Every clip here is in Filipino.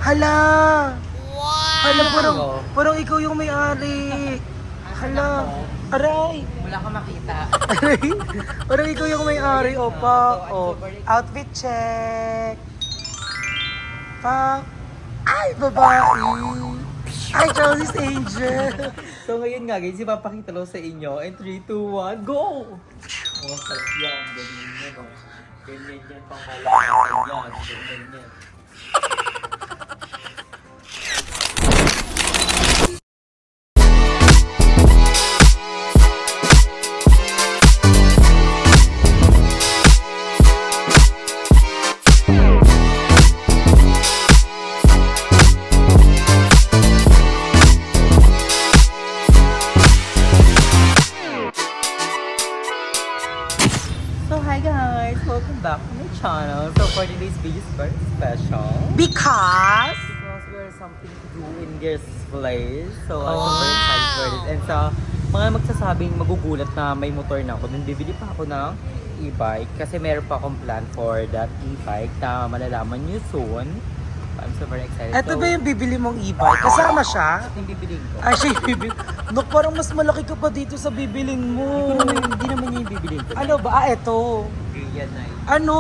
Hala! Hala, parang ikaw yung may-ari. Hala! Aray! Wala ka makita. Aray! Parang ikaw yung may-ari, opa. Oh, outfit check. Pa. Ay, babae! Ay, Charlie's Angel! So ngayon nga guys, ipapakita ko sa inyo. And 3, 2, 1, go! Oh, sarap yan. Ganyan yan, oh. Ganyan yan pang malakasan yan. Ganyan yan. So hi guys, welcome back to my channel. So for today's video is very special Because? because we have something to do in this place. So I'm super excited for this. And sa mga magsasabing magugulat na may motor na ako, then bibili pa ako ng e-bike kasi meron pa akong plan for that e-bike na malalaman nyo soon. I'm super excited. Ito ba yung bibili mong e-bike? Kasama siya? Ito yung bibiling ko. Ay, siya yung bibili. Naku, parang mas malaki ka pa dito sa bibiling mo. Hindi naman yung bibiling ko. Ano ba? Ah, eto. Yan na yun. Ano?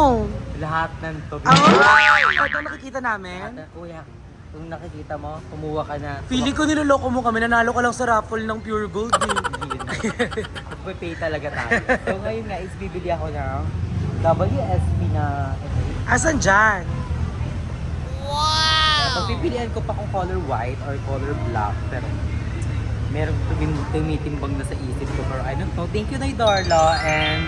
Lahat ng to. Ay! Ito nakikita namin. Kuya, kung nakikita mo, kumuha ka na. Feeling ko niloloko mo kami. Nanalo ka lang sa raffle ng Pure Gold. Magpapay talaga tayo. So ngayon nga is bibili ako ng WSP na Asan dyan? pagpipilian ko pa kung color white or color black. Pero merong tumitimbang na sa isip ko. Pero I don't know. Thank you na Darla and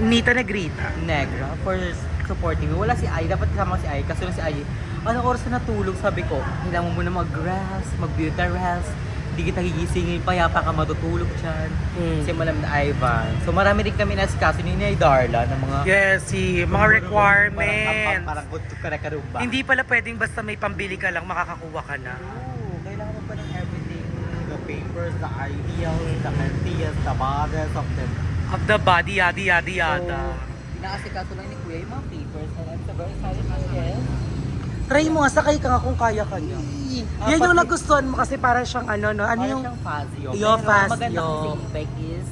Nita Negrita. Negra for supporting me. Wala si Ai. Dapat kasama si Ai. Kasi si Ai, anong oras na natulog? Sabi ko, kailangan mo muna mag-rest, mag-beauty rest. Hindi kita gigisingin, payapa ka matutulog dyan. Kasi malam na Ivan. So marami rin kami nasikaso ni Darla ng mga Yes, mga requirements. Parang buntot ka na karumba. Hindi pala pwedeng basta may pambili ka lang, makakakuha ka na. Oo, kailangan mo pa ng everything. The papers, the ideals, the ideas, the models of them. Of the body, yada yada yada. So, inaasikaso lang ni Kuya yung mga papers and I'm so very excited for it. Try mo nga, sakay ka nga kung kaya ka niya. Yan yung nagustuhan mo kasi para siyang ano, no? Ano Parang yung... siyang Fazio. Yo, Pero Fazio. maganda kasi e-bike is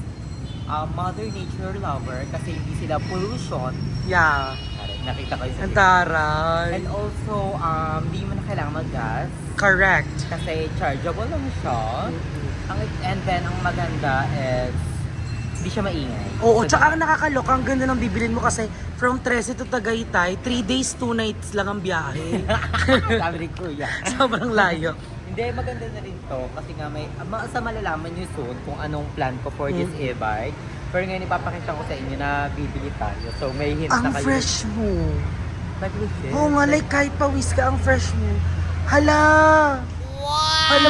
Mother Nature lover kasi hindi sila pollution. Yeah. Nakita ko yung sa Ang video. taray. And also, hindi mo na kailangan mag-gas Correct. kasi chargeable lang siya. And then, ang maganda is hindi siya maingay. Oo, So, tsaka ang nakakaloka, ang ganda ng bibilin mo kasi from 13 to Tagaytay, 3 days, 2 nights lang ang biyahe. sabi ni Kuya. Sobrang layo. Hindi, maganda na rin to kasi nga may sa malalaman nyo soon kung anong plan ko for this e-bike. Pero ngayon ipapakita ko sa inyo na bibili tayo. So may hint na Ang kayo. fresh mo. Mag-legit. Oo nga, like kahit pawis ka, ang fresh mo. Hala! Hala,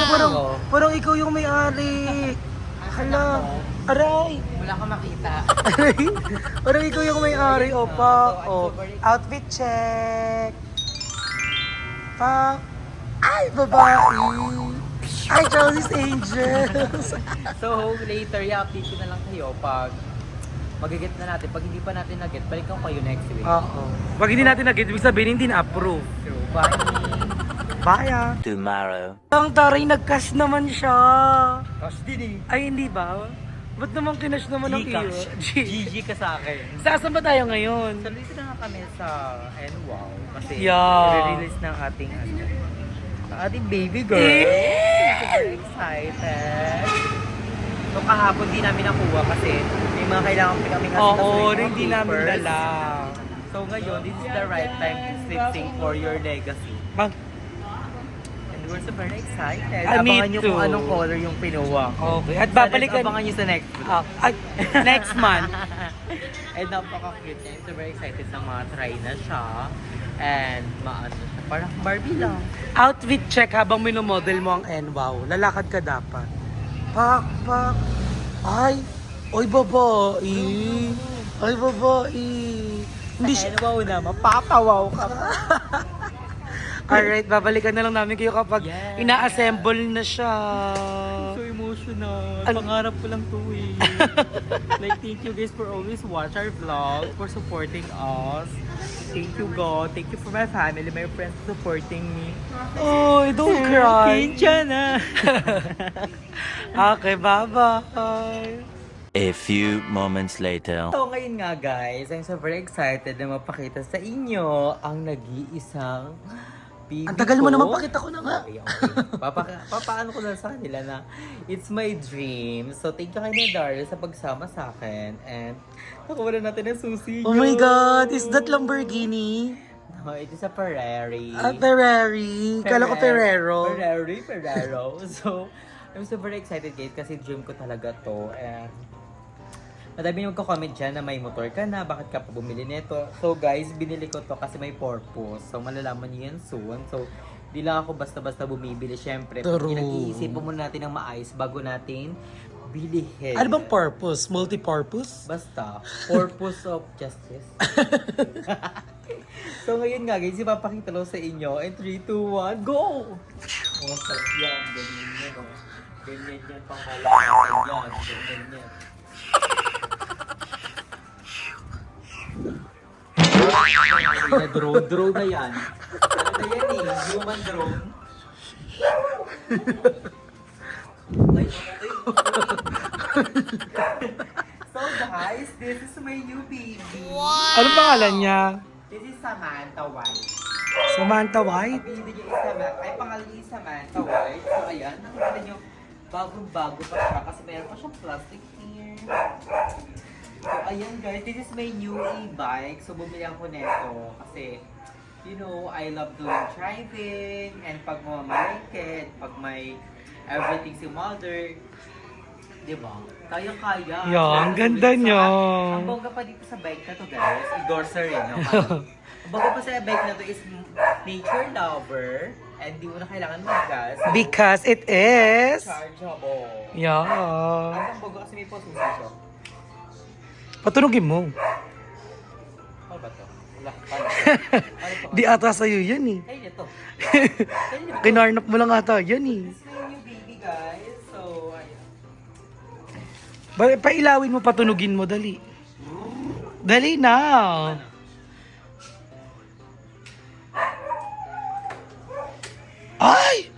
parang ikaw yung may-ari. Hala! Aray! Wala ka makita. Aray! Parang ikaw yung may-ari, opa. Oh, outfit check. Pa. Ay, babae! Ay, Charlie's Angels! So later, i-update ko na lang kayo pag mag-get na natin. Pag hindi pa natin na-get, balikan ko kayo next week. Oo. Pag hindi natin nag-get, ibig sabihin hindi na-approve. So, bye! Bye! Tomorrow. Ang taray, nag-cash naman siya. Gosh, din Ay, hindi ba? Ba't naman kinash naman ang iyo? GG ka sa akin. Saan ba tayo ngayon? So, dito na nga kami sa NWOW kasi Yeah. i-release ng ating ating baby girl. Super excited. So kahapon di namin nakuha kasi may mga kailangan kami kasi Oo, hindi namin dala. So ngayon, this is the right time to slip sync for your legacy. Mag- And we're super excited. Me Abangan nyo too. kung anong color yung pinuha ko. Okay. At babalikan... Abangan nyo sa next vlog. Next month. And napaka-cute niya. I'm super excited na ma-try na siya. And maano siya. Parang Barbie lang. Outfit check habang minomodel mo ang NWOW. Lalakad ka dapat. Pak, pak. Ay, oy babae. Ay babae. Hindi siya... Wow na, mapapawaw ka pa. Alright, babalikan na lang namin kayo kapag Yes. ina-assemble na siya. So emotional. Pangarap ko lang to eh. Like, thank you guys for always watch our vlog, for supporting us. Thank you, God. Thank you for my family, my friends supporting me. Oh, don't cry. Pincha na. Okay, bye-bye. A few moments later. So, ngayon nga guys, I'm so very excited na mapakita sa inyo ang nag-iisang baby Ang tagal mo ko. naman, pakita ko na nga. Okay. Papaano ko na sa kanila na it's my dream. So, thank you kay Darla sa pagsama sa akin. And, nakuha na natin ang susi. Oh my God, is that Lamborghini? No, it is a Ferrari. Ferrari. Kala ko Ferrero. Ferrero. So, I'm so very excited guys kasi dream ko talaga to. And, madami yung magko-comment dyan na may motor ka na, bakit ka pa bumili nito. So guys, binili ko to kasi may purpose. So malalaman niyo yan soon. So, di lang ako basta-basta bumibili. Siyempre, True. pinag-iisipan muna natin ng maayos bago natin bilihin. Ano bang purpose? Multi-purpose? Basta, purpose of justice. So ngayon nga guys, ipapakita ko sa inyo. In 3, 2, 1, go! Oh, sarap yan. Ganyan yan, oh. Ganyan yan, pangkalasan yan. Ganyan yan. Na drone na yan. Ano na yan eh, human drone. Ay, so guys, this is my new baby. Ano pangalan niya? This is Samantha White. Samantha White? Ang baby niya is Samantha. Ay, pangalan niya is Samantha White. So ayan, nakita niyo, bagong-bago pa siya kasi meron pa siyang plastic here. So ayan guys, this is my new e-bike. So bumili ako nito kasi you know, I love doing driving and pag mamamalengke, pag may everything si mother, di ba? Kaya-kaya. Yeah, ang ganda niya. Ang bongga pa dito sa bike na to guys, endorser rin. No? Ang bongga pa sa bike na to is nature lover and di mo na kailangan mag-gas. Because it is... Chargeable. Yeah. Ang bongga kasi may posusi siya. Patunogin mo. Ano ba to? Wala. Paano? Di ata sa'yo yan eh. Ay, ito. Ay, ito. Kinarnap mo lang ata yan eh. This is my new baby guys. So, ayun. Pailawin mo, patunugin mo, dali. Dali na. Ay!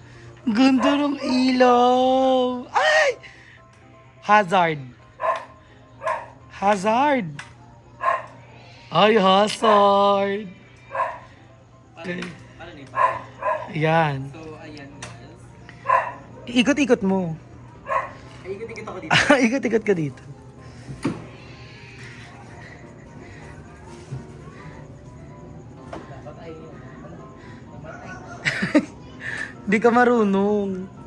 Ganda ng ilaw. Ay! Hazard. Hazard. Ay, hazard. Okay. Paano na yun? Yan. So, ayan guys. Ikot-ikot mo. Ay, ikot-ikot ako dito. Ikot-ikot ka dito. Dapat ay, namatay. Di ka marunong.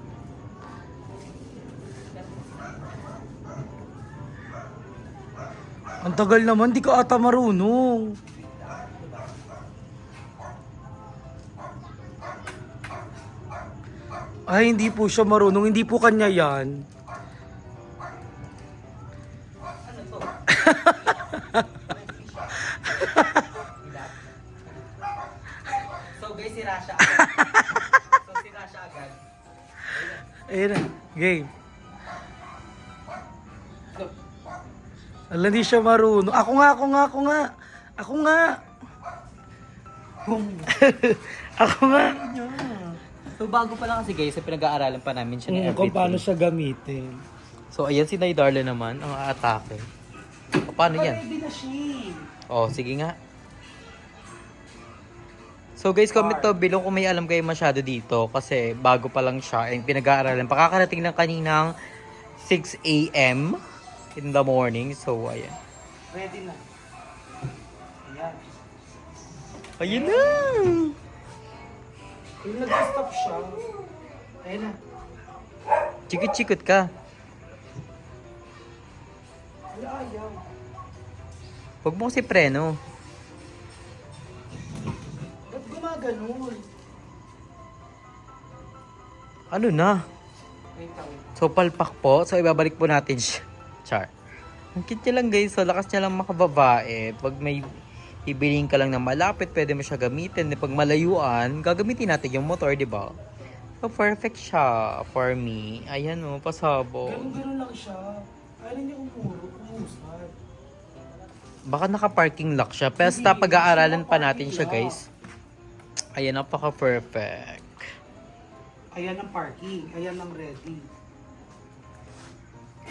Ang tagal naman, di ka ata marunong. Ay, hindi po siya marunong. Hindi po kanya yan. Ano to? So guys, si Rasha agad. So si Rasha agad. Ayun na, game. Go. Ala, hindi siya marunong. Ako nga. Ako nga. Ako nga. So bago pa lang kasi guys, pinag-aaralan pa namin siya ni Kung everything. paano siya gamitin. So ayan si Nay Darla naman, ang aatake. Paano yan? Ready na siya. Oh, sige nga. So guys, comment to below kung may alam kayo masyado dito kasi bago pa lang siya and pinag-aaralan. Pakakarating lang kaninang 6 a.m. in the morning. So ayan. Ready na. Ayan. Ayun na! Yung nag-stop siya. Ayun na. Chikot-chikot ka. Ayaw. Huwag mo kasi preno. Ba't gumaganon? Ano na? Wait lang. So palpak po. So ibabalik po natin siya. Char. Ang cute niya lang guys. So lakas niya lang makababae. Pag may ibilin ka lang na malapit, pwede mo siya gamitin. Pag malayuan, gagamitin natin yung motor, di ba? So, perfect siya for me. Ayan o, pasabog. Ganun lang siya. Ayaw niya umusad. Baka naka-parking lock siya. Basta pag-aaralan pa natin siya, guys. Ayan, napaka-perfect. Ayan ang parking. Ayan ang ready.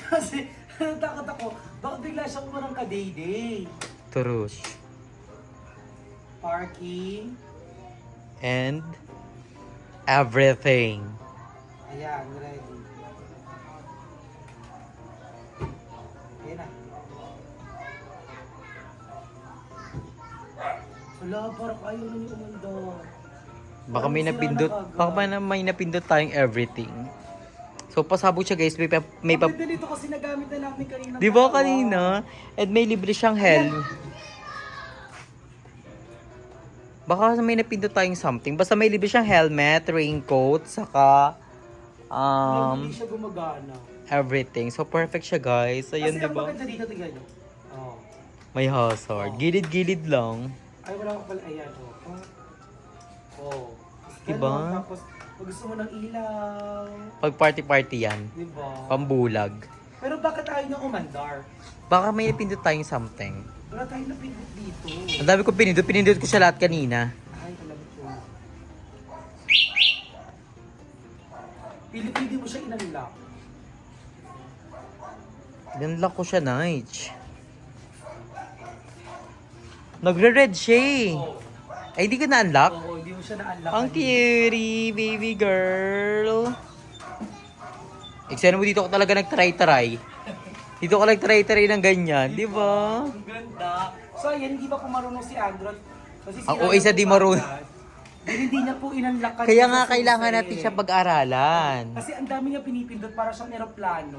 Kasi, natakot ako. Baka bigla siya umarang ka-day-day. Trush. Parking. And everything. Ayan, ready. Ayan na. Wala, parang ayaw na niya umanda. Baka may napindot tayong everything. So, pasabog siya, guys. May Ang ganda nito kasi nagamit na namin kanina. Di ba kanina? And may libre siyang helmet. Baka may napindot tayong something. Basta may libre siyang helmet, raincoat, saka Hindi siya gumagana. everything. So, perfect siya, guys. Ayan, Kasi di ang ba? maganda dito, tingnan nyo. Oh. May hazard. Gilid-gilid lang. Ay, wala ko pala. Ayan, oh. Oh. Diba? Ganun, tapos, pag gusto mo ng ilaw. Pag party-party yan. Diba? Pambulag. Pero bakit ayaw niya umandar? Baka may napindot tayong something. Wala tayong napindot dito. Ang dami ko pinindot. Pinindot ko siya lahat kanina. Ay, alam ko. Pili-pili mo siya inanlock. Dinlock ko siya, Nige. Nagre-red siya eh. Oh. Ay, di ka na-unlock? Oo, hindi mo siya na-unlock. Ang cutie, baby girl. Eksena mo dito ko talaga nag-try-try. Dito ko nag-try-try ng ganyan, di ba? Ang ganda. So, ayan, hindi ba po marunong si Andron? Kasi Ang OA sa di marunong. Hindi niya po inunlock. Kaya nga kailangan natin siya pag-aralan. Kasi ang dami niya pinipindot para siyang eroplano.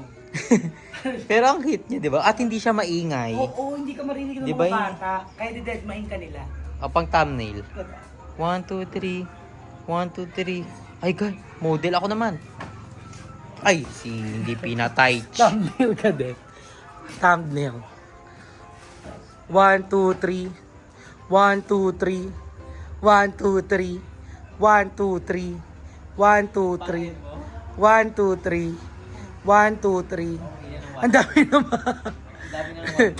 Pero ang hit niya, di ba? At hindi siya maingay. Oo, hindi ka marinig ng Di ba mga yun? bata. Kaya di-deadmine ka nila. O, pang thumbnail. Diba? 1, 2, 3. 1, 2, 3. Ay, God. Model ako naman. Ay, si hindi pinatay. Thumbnail ka din. Thumbnail. 1, 2, 3. 1, 2, 3. 1, 2, 3. 1, 2, 3. 1, 2, 3. 1, 2, 3. 1, 2, 3. Ang dami naman.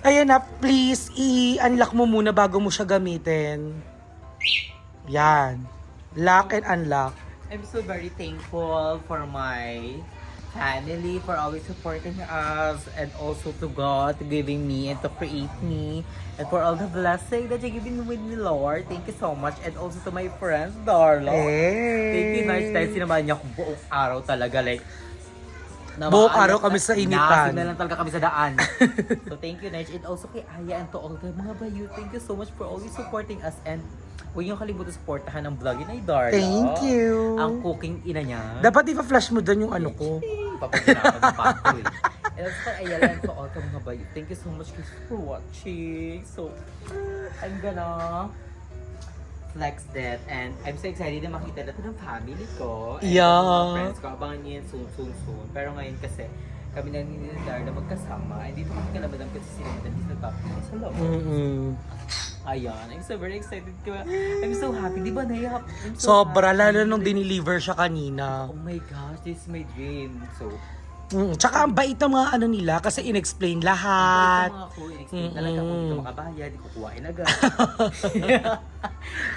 Ayan na, please, i-unlock mo muna bago mo siya gamitin. Yan. Lock and unlock. I'm so very thankful for my family for always supporting us, and also to God to giving me and to create me, and for all the blessing that you're giving with me, Lord. Thank you so much. And also to my friends, Darla. Thank you, nice time. Sinamahan niya ako buong araw talaga. Like, Buong araw kami sa initan. Nasin na lang talaga kami sa daan. So thank you, Nige. And also kay Aya and to all the mga bayu. Thank you so much for always supporting us. And huwag niyong kalimutan supportahan ang vlog ni Darla. Thank you. Ang cooking ina niya. Dapat ipa-flash mo doon yung ano ko. Papaginapan mo pa ako eh. And also kay Aya and to all the mga bayu. Thank you so much guys for watching. So, I'm gonna flex that, and I'm so excited na makita natin ng family ko and mga friends ko. Abangan niyo yan soon. Pero ngayon kasi kami na ni Darla magkasama, and dito kami kalamadam kasi sila madali sa top sa loob. Ayan, I'm so very excited ko. I'm so happy, di ba Naya? I'm so Sobra, happy. lalo nung diniliver siya kanina. Oh my gosh, this is my dream. So, Tsaka ang bait ng mga ano nila kasi in-explain ito lahat. mga ko, in-explain talaga kung dito makabayad, di kukuhain agad.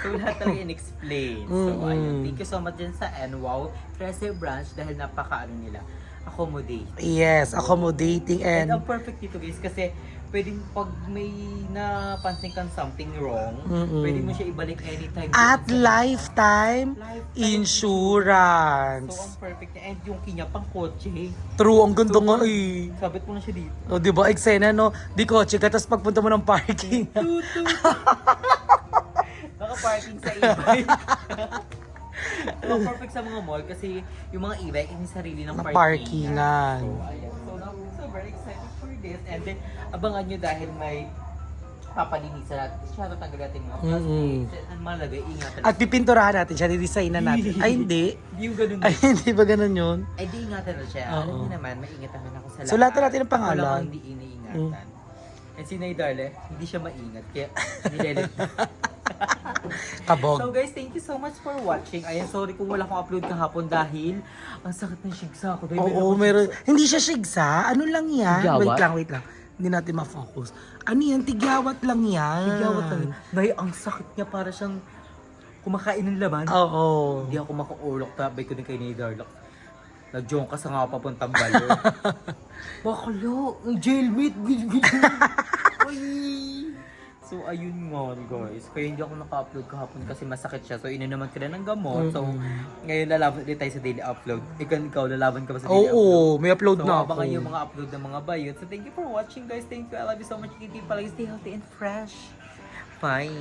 So, lahat talaga in-explain. So, ayun. Thank you so much din sa NWOW Treasure Branch dahil napaka-ano nila, accommodate. Yes, accommodating And and ang perfect dito guys kasi pwedeng pag may napansin kang something wrong, pwede mo siya ibalik anytime. at doon sa- lifetime insurance. So, ang perfect niya. And yung kinya pang kotse. True, ang ganda nga eh. Sabit mo na siya dito. O, di ba, eksena no? Di kotse ka, tapos pagpunta mo ng parking. Naka-parking sa e-bike. So, perfect sa mga mall kasi yung mga e-bike yung sarili ng Na parking. parkingan. So, ayan. So, now I'm so very excited for this. And then, abangan nyo dahil may papalinisan natin. Siya tatanggal natin mga plastic. Ang malagay, ingatan. At pipinturahan natin siya, didesign na natin. Ay, hindi. Hindi yung ganun. Ay, hindi ba ganun yun? Ay, di ingatan na siya. Oo. Alam niyo naman, maingat naman ako sa lahat. So, lahat natin ang pangalan. Wala akong hindi iniingatan. And si Nay Darle, hindi siya maingat. Kaya, nilelit. Kabog. So guys, thank you so much for watching. Ayan, sorry kung wala akong upload kahapon dahil ang sakit ng shigsa ko. Oo, meron. Hindi siya shigsa. Ano lang yan? Tigyawat? Wait lang. Hindi natin ma-focus. Ano yan? Tigyawat lang yan. Tigyawat lang yun. Nay, ang sakit niya para siyang kumakain ng laman. Oo. Hindi ako makaulok. Tabay ko din kay ni Darlock. Nag-joke ka sa nga papuntang balo. Bakalo, ang jailmate. Ay. So, ayun nga guys. Kaya hindi ako naka-upload kahapon kasi masakit siya. So, naman ka na ng gamot. So, ngayon lalaban din tayo sa daily upload. Ikaw, lalaban ka ba sa daily upload? Oo, may upload So, na ako. abangan yung mga upload ng mga bayot. So, thank you for watching guys. Thank you. I love you so much. Keep palagi stay healthy and fresh. Bye.